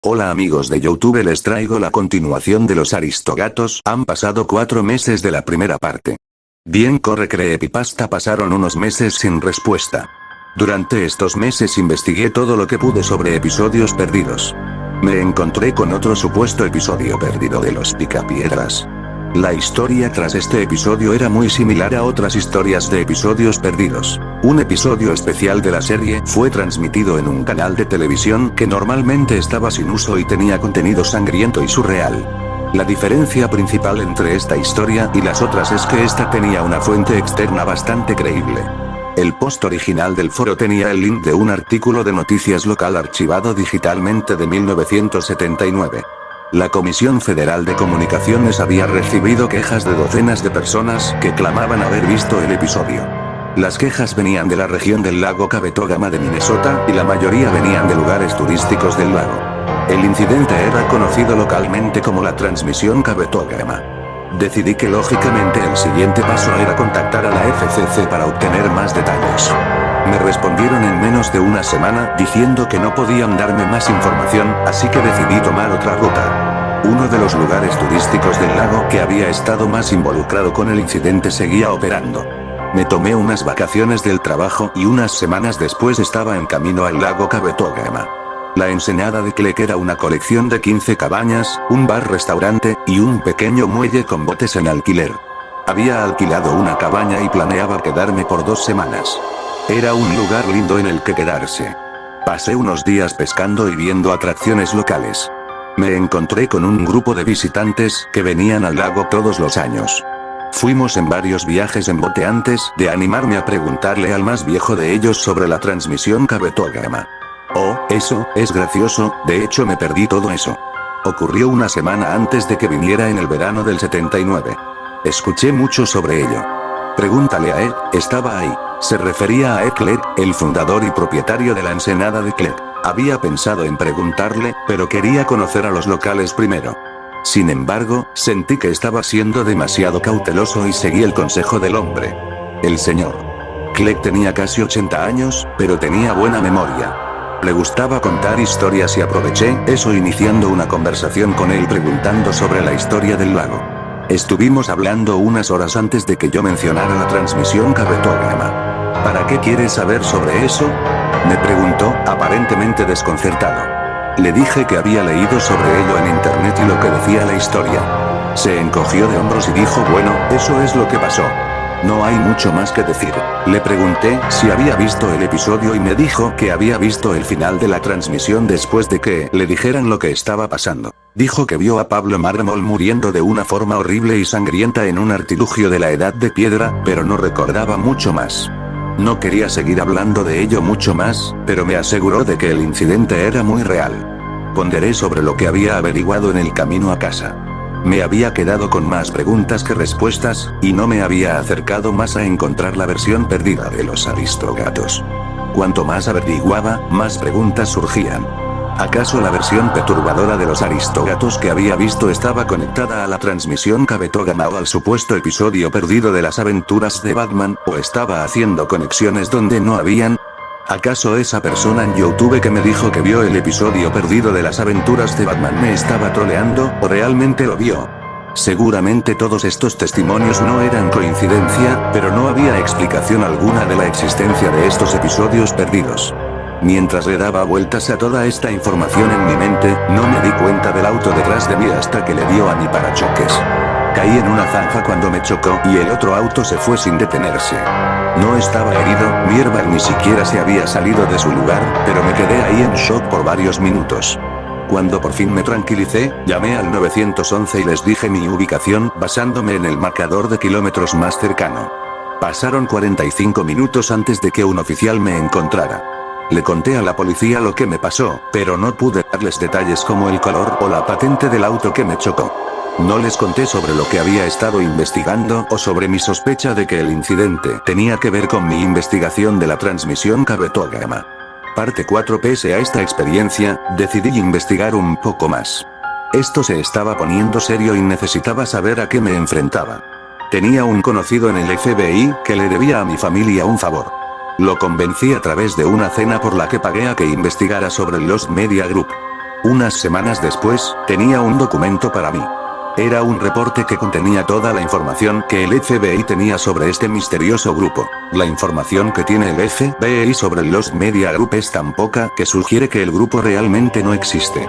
Hola amigos de YouTube, les traigo la continuación de los Aristogatos. Han pasado 4 meses de la primera parte. Bien, corre creepypasta, pasaron unos meses sin respuesta. Durante estos meses investigué todo lo que pude sobre episodios perdidos. Me encontré con otro supuesto episodio perdido de los Picapiedras. La historia tras este episodio era muy similar a otras historias de episodios perdidos. Un episodio especial de la serie fue transmitido en un canal de televisión que normalmente estaba sin uso y tenía contenido sangriento y surreal. La diferencia principal entre esta historia y las otras es que esta tenía una fuente externa bastante creíble. El post original del foro tenía el link de un artículo de noticias local archivado digitalmente de 1979. La Comisión Federal de Comunicaciones había recibido quejas de docenas de personas que clamaban haber visto el episodio. Las quejas venían de la región del lago Cabetogama de Minnesota, y la mayoría venían de lugares turísticos del lago. El incidente era conocido localmente como la transmisión Cabetogama. Decidí que lógicamente el siguiente paso era contactar a la FCC para obtener más detalles. Me respondieron en menos de una semana diciendo que no podían darme más información, así que decidí tomar otra ruta. Uno de los lugares turísticos del lago que había estado más involucrado con el incidente seguía operando. Me tomé unas vacaciones del trabajo y unas semanas después estaba en camino al lago Cabetogama. La ensenada de Cleck era una colección de 15 cabañas, un bar-restaurante, y un pequeño muelle con botes en alquiler. Había alquilado una cabaña y planeaba quedarme por 2 semanas. Era un lugar lindo en el que quedarse. Pasé unos días pescando y viendo atracciones locales. Me encontré con un grupo de visitantes que venían al lago todos los años. Fuimos en varios viajes en bote antes de animarme a preguntarle al más viejo de ellos sobre la transmisión Cabetogama. Oh, eso es gracioso, de hecho me perdí todo eso. Ocurrió una semana antes de que viniera en el verano del 79. Escuché mucho sobre ello. Pregúntale a Ed, estaba ahí. Se refería a Ed Cleck, el fundador y propietario de la ensenada de Cleck. Había pensado en preguntarle, pero quería conocer a los locales primero. Sin embargo, sentí que estaba siendo demasiado cauteloso y seguí el consejo del hombre. El señor Cleck tenía casi 80 años, pero tenía buena memoria. Le gustaba contar historias y aproveché eso iniciando una conversación con él preguntando sobre la historia del lago. Estuvimos hablando unas horas antes de que yo mencionara la transmisión Cabetogama. ¿Para qué quieres saber sobre eso?, me preguntó, aparentemente desconcertado. Le dije que había leído sobre ello en internet y lo que decía la historia. Se encogió de hombros y dijo, bueno, eso es lo que pasó. No hay mucho más que decir. Le pregunté si había visto el episodio y me dijo que había visto el final de la transmisión después de que le dijeran lo que estaba pasando. Dijo que vio a Pablo Mármol muriendo de una forma horrible y sangrienta en un artilugio de la Edad de Piedra, pero no recordaba mucho más. No quería seguir hablando de ello mucho más, pero me aseguró de que el incidente era muy real. Ponderé sobre lo que había averiguado en el camino a casa. Me había quedado con más preguntas que respuestas, y no me había acercado más a encontrar la versión perdida de los Aristogatos. Cuanto más averiguaba, más preguntas surgían. ¿Acaso la versión perturbadora de los Aristogatos que había visto estaba conectada a la transmisión Cabetogama o al supuesto episodio perdido de las aventuras de Batman, o estaba haciendo conexiones donde no habían? ¿Acaso esa persona en YouTube que me dijo que vio el episodio perdido de las aventuras de Batman me estaba troleando, o realmente lo vio? Seguramente todos estos testimonios no eran coincidencia, pero no había explicación alguna de la existencia de estos episodios perdidos. Mientras le daba vueltas a toda esta información en mi mente, no me di cuenta del auto detrás de mí hasta que le dio a mi parachoques. Caí en una zanja cuando me chocó y el otro auto se fue sin detenerse. No estaba herido, mi airbag ni siquiera se había salido de su lugar, pero me quedé ahí en shock por varios minutos. Cuando por fin me tranquilicé, llamé al 911 y les dije mi ubicación, basándome en el marcador de kilómetros más cercano. Pasaron 45 minutos antes de que un oficial me encontrara. Le conté a la policía lo que me pasó, pero no pude darles detalles como el color o la patente del auto que me chocó. No les conté sobre lo que había estado investigando o sobre mi sospecha de que el incidente tenía que ver con mi investigación de la transmisión Cabetogama. Parte 4. Pese a esta experiencia, decidí investigar un poco más. Esto se estaba poniendo serio y necesitaba saber a qué me enfrentaba. Tenía un conocido en el FBI que le debía a mi familia un favor. Lo convencí a través de una cena por la que pagué a que investigara sobre el Lost Media Group. Unas semanas después, tenía un documento para mí. Era un reporte que contenía toda la información que el FBI tenía sobre este misterioso grupo. La información que tiene el FBI sobre Lost Media Group es tan poca que sugiere que el grupo realmente no existe.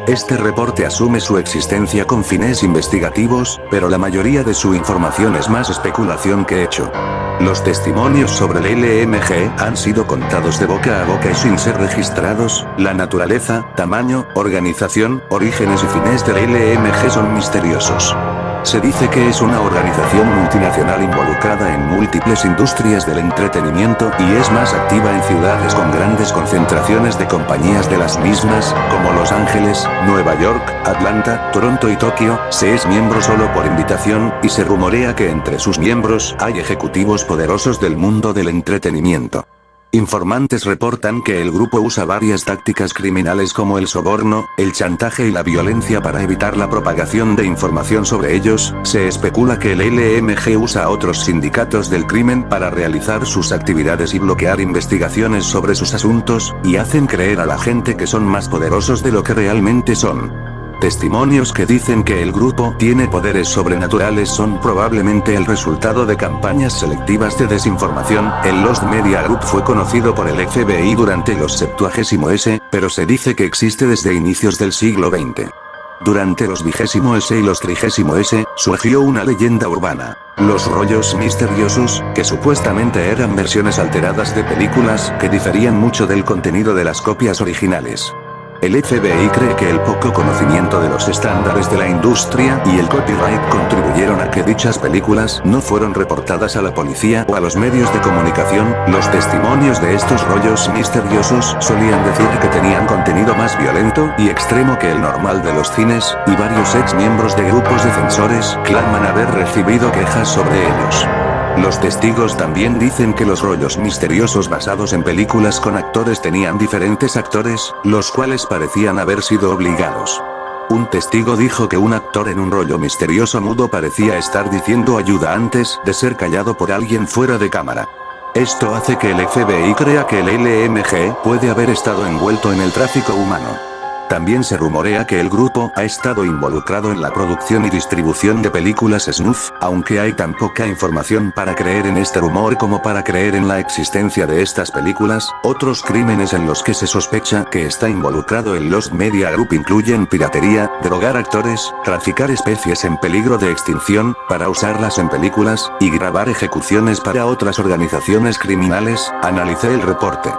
Este reporte asume su existencia con fines investigativos, pero la mayoría de su información es más especulación que hecho. Los testimonios sobre el LMG han sido contados de boca a boca y sin ser registrados. La naturaleza, tamaño, organización, orígenes y fines del LMG son misteriosos. Se dice que es una organización multinacional involucrada en múltiples industrias del entretenimiento y es más activa en ciudades con grandes concentraciones de compañías de las mismas, como Los Ángeles, Nueva York, Atlanta, Toronto y Tokio. Se es miembro solo por invitación, y se rumorea que entre sus miembros hay ejecutivos poderosos del mundo del entretenimiento. Informantes reportan que el grupo usa varias tácticas criminales como el soborno, el chantaje y la violencia para evitar la propagación de información sobre ellos. Se especula que el LMG usa a otros sindicatos del crimen para realizar sus actividades y bloquear investigaciones sobre sus asuntos, y hacen creer a la gente que son más poderosos de lo que realmente son. Testimonios que dicen que el grupo tiene poderes sobrenaturales son probablemente el resultado de campañas selectivas de desinformación. El Lost Media Group fue conocido por el FBI durante los 70s, pero se dice que existe desde inicios del siglo XX. Durante los 20s y los 30s, surgió una leyenda urbana. Los rollos misteriosos, que supuestamente eran versiones alteradas de películas que diferían mucho del contenido de las copias originales. El FBI cree que el poco conocimiento de los estándares de la industria y el copyright contribuyeron a que dichas películas no fueron reportadas a la policía o a los medios de comunicación. Los testimonios de estos rollos misteriosos solían decir que tenían contenido más violento y extremo que el normal de los cines, y varios ex miembros de grupos defensores claman haber recibido quejas sobre ellos. Los testigos también dicen que los rollos misteriosos basados en películas con actores tenían diferentes actores, los cuales parecían haber sido obligados. Un testigo dijo que un actor en un rollo misterioso mudo parecía estar diciendo ayuda antes de ser callado por alguien fuera de cámara. Esto hace que el FBI crea que el LMG puede haber estado envuelto en el tráfico humano. También se rumorea que el grupo ha estado involucrado en la producción y distribución de películas snuff, aunque hay tan poca información para creer en este rumor como para creer en la existencia de estas películas. Otros crímenes en los que se sospecha que está involucrado el Lost Media Group incluyen piratería, drogar actores, traficar especies en peligro de extinción, para usarlas en películas, y grabar ejecuciones para otras organizaciones criminales. Analicé el reporte.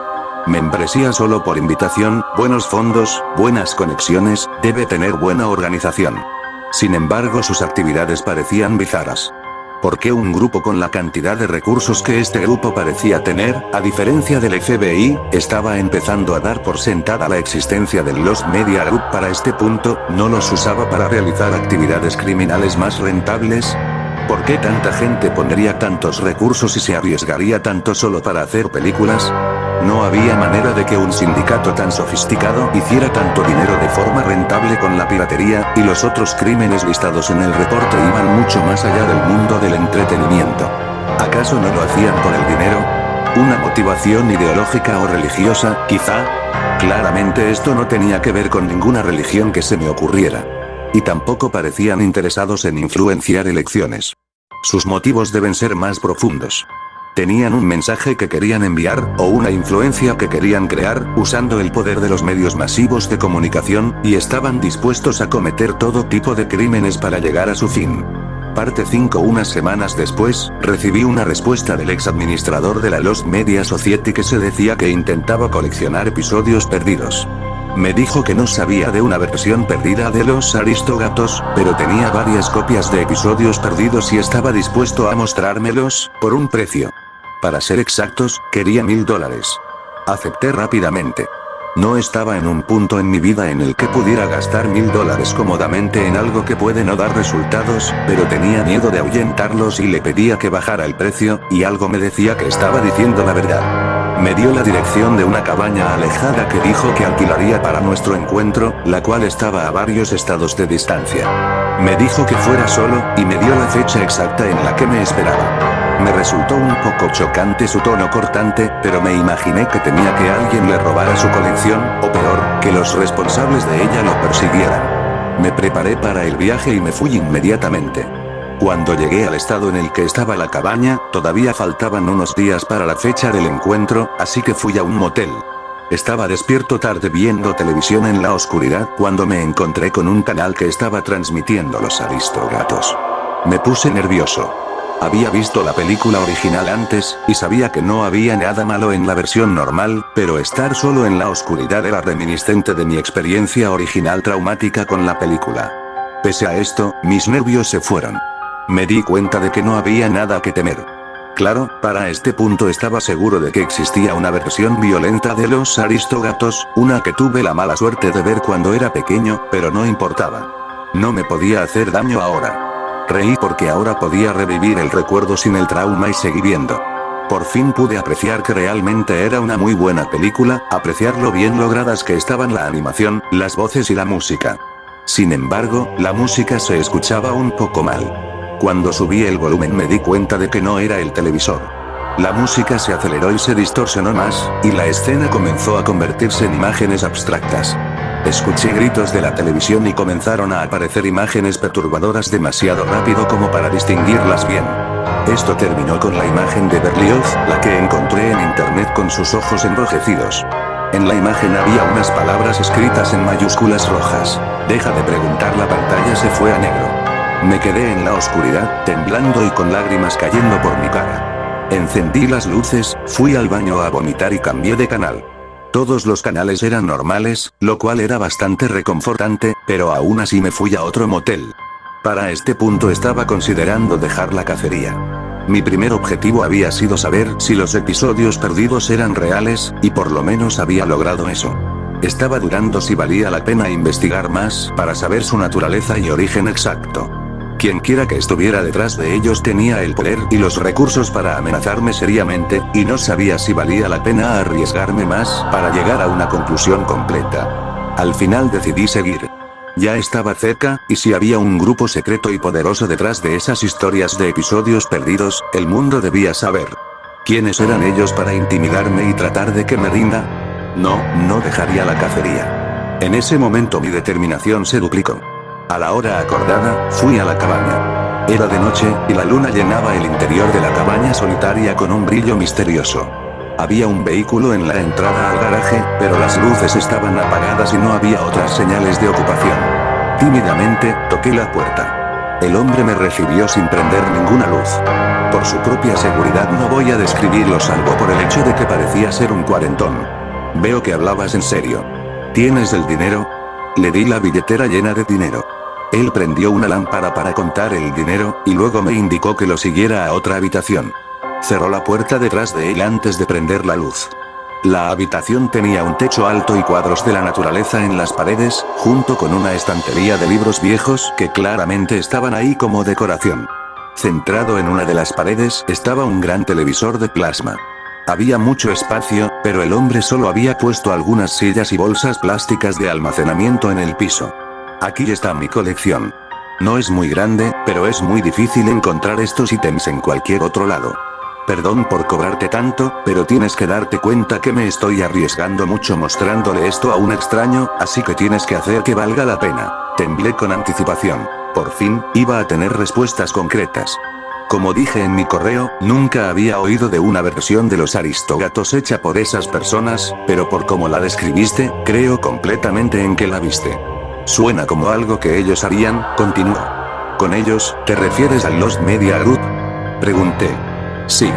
Membresía solo por invitación, buenos fondos, buenas conexiones, debe tener buena organización. Sin embargo, sus actividades parecían bizarras. ¿Por qué un grupo con la cantidad de recursos que este grupo parecía tener, a diferencia del FBI, estaba empezando a dar por sentada la existencia del Lost Media Group para este punto, no los usaba para realizar actividades criminales más rentables? ¿Por qué tanta gente pondría tantos recursos y se arriesgaría tanto solo para hacer películas? No había manera de que un sindicato tan sofisticado hiciera tanto dinero de forma rentable con la piratería, y los otros crímenes listados en el reporte iban mucho más allá del mundo del entretenimiento. ¿Acaso no lo hacían por el dinero? ¿Una motivación ideológica o religiosa, quizá? Claramente esto no tenía que ver con ninguna religión que se me ocurriera. Y tampoco parecían interesados en influenciar elecciones. Sus motivos deben ser más profundos. Tenían un mensaje que querían enviar, o una influencia que querían crear, usando el poder de los medios masivos de comunicación, y estaban dispuestos a cometer todo tipo de crímenes para llegar a su fin. Parte 5. Unas semanas después, recibí una respuesta del ex administrador de la Lost Media Society que se decía que intentaba coleccionar episodios perdidos. Me dijo que no sabía de una versión perdida de Los Aristógatos, pero tenía varias copias de episodios perdidos y estaba dispuesto a mostrármelos, por un precio. Para ser exactos, quería $1000. Acepté rápidamente. No estaba en un punto en mi vida en el que pudiera gastar $1000 cómodamente en algo que puede no dar resultados, pero tenía miedo de ahuyentarlos y le pedía que bajara el precio, y algo me decía que estaba diciendo la verdad. Me dio la dirección de una cabaña alejada que dijo que alquilaría para nuestro encuentro, la cual estaba a varios estados de distancia. Me dijo que fuera solo, y me dio la fecha exacta en la que me esperaba. Me resultó un poco chocante su tono cortante, pero me imaginé que temía que alguien le robara su colección, o peor, que los responsables de ella lo persiguieran. Me preparé para el viaje y me fui inmediatamente. Cuando llegué al estado en el que estaba la cabaña, todavía faltaban unos días para la fecha del encuentro, así que fui a un motel. Estaba despierto tarde viendo televisión en la oscuridad cuando me encontré con un canal que estaba transmitiendo Los Aristógatos. Me puse nervioso. Había visto la película original antes, y sabía que no había nada malo en la versión normal, pero estar solo en la oscuridad era reminiscente de mi experiencia original traumática con la película. Pese a esto, mis nervios se fueron. Me di cuenta de que no había nada que temer. Claro, para este punto estaba seguro de que existía una versión violenta de Los Aristógatos, una que tuve la mala suerte de ver cuando era pequeño, pero no importaba. No me podía hacer daño ahora. Reí porque ahora podía revivir el recuerdo sin el trauma y seguí viendo. Por fin pude apreciar que realmente era una muy buena película, apreciar lo bien logradas que estaban la animación, las voces y la música. Sin embargo, la música se escuchaba un poco mal. Cuando subí el volumen me di cuenta de que no era el televisor. La música se aceleró y se distorsionó más, y la escena comenzó a convertirse en imágenes abstractas. Escuché gritos de la televisión y comenzaron a aparecer imágenes perturbadoras demasiado rápido como para distinguirlas bien. Esto terminó con la imagen de Berlioz, la que encontré en internet con sus ojos enrojecidos. En la imagen había unas palabras escritas en mayúsculas rojas. Deja de preguntar, la pantalla se fue a negro. Me quedé en la oscuridad, temblando y con lágrimas cayendo por mi cara. Encendí las luces, fui al baño a vomitar y cambié de canal. Todos los canales eran normales, lo cual era bastante reconfortante, pero aún así me fui a otro motel. Para este punto estaba considerando dejar la cacería. Mi primer objetivo había sido saber si los episodios perdidos eran reales, y por lo menos había logrado eso. Estaba dudando si valía la pena investigar más para saber su naturaleza y origen exacto. Quienquiera que estuviera detrás de ellos tenía el poder y los recursos para amenazarme seriamente, y no sabía si valía la pena arriesgarme más para llegar a una conclusión completa. Al final decidí seguir. Ya estaba cerca, y si había un grupo secreto y poderoso detrás de esas historias de episodios perdidos, el mundo debía saber. ¿Quiénes eran ellos para intimidarme y tratar de que me rinda? No dejaría la cacería. En ese momento mi determinación se duplicó. A la hora acordada, fui a la cabaña. Era de noche, y la luna llenaba el interior de la cabaña solitaria con un brillo misterioso. Había un vehículo en la entrada al garaje, pero las luces estaban apagadas y no había otras señales de ocupación. Tímidamente, toqué la puerta. El hombre me recibió sin prender ninguna luz. Por su propia seguridad no voy a describirlo salvo por el hecho de que parecía ser un cuarentón. Veo que hablabas en serio. ¿Tienes el dinero? Le di la billetera llena de dinero. Él prendió una lámpara para contar el dinero, y luego me indicó que lo siguiera a otra habitación. Cerró la puerta detrás de él antes de prender la luz. La habitación tenía un techo alto y cuadros de la naturaleza en las paredes, junto con una estantería de libros viejos que claramente estaban ahí como decoración. Centrado en una de las paredes estaba un gran televisor de plasma. Había mucho espacio, pero el hombre solo había puesto algunas sillas y bolsas plásticas de almacenamiento en el piso. Aquí está mi colección. No es muy grande, pero es muy difícil encontrar estos ítems en cualquier otro lado. Perdón por cobrarte tanto, pero tienes que darte cuenta que me estoy arriesgando mucho mostrándole esto a un extraño, así que tienes que hacer que valga la pena. Temblé con anticipación. Por fin, iba a tener respuestas concretas. Como dije en mi correo, nunca había oído de una versión de Los Aristógatos hecha por esas personas, pero por cómo la describiste, creo completamente en que la viste. Suena como algo que ellos harían, continuó. ¿Con ellos, te refieres al Lost Media Group? Pregunté. Sí.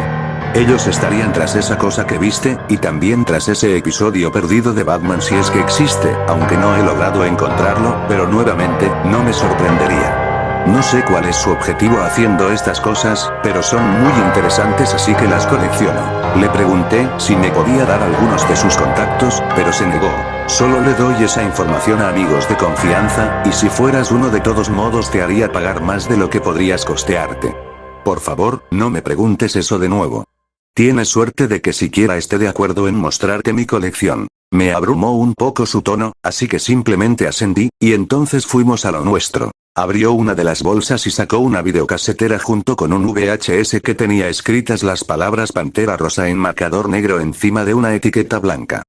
Ellos estarían tras esa cosa que viste, y también tras ese episodio perdido de Batman si es que existe, aunque no he logrado encontrarlo, pero nuevamente, no me sorprendería. No sé cuál es su objetivo haciendo estas cosas, pero son muy interesantes así que las colecciono. Le pregunté si me podía dar algunos de sus contactos, pero se negó. Solo le doy esa información a amigos de confianza, y si fueras uno de todos modos te haría pagar más de lo que podrías costearte. Por favor, no me preguntes eso de nuevo. Tienes suerte de que siquiera esté de acuerdo en mostrarte mi colección. Me abrumó un poco su tono, así que simplemente asentí, y entonces fuimos a lo nuestro. Abrió una de las bolsas y sacó una videocasetera junto con un VHS que tenía escritas las palabras Pantera Rosa en marcador negro encima de una etiqueta blanca.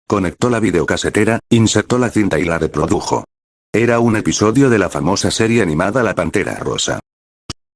Conectó la videocasetera, insertó la cinta y la reprodujo. Era un episodio de la famosa serie animada La Pantera Rosa.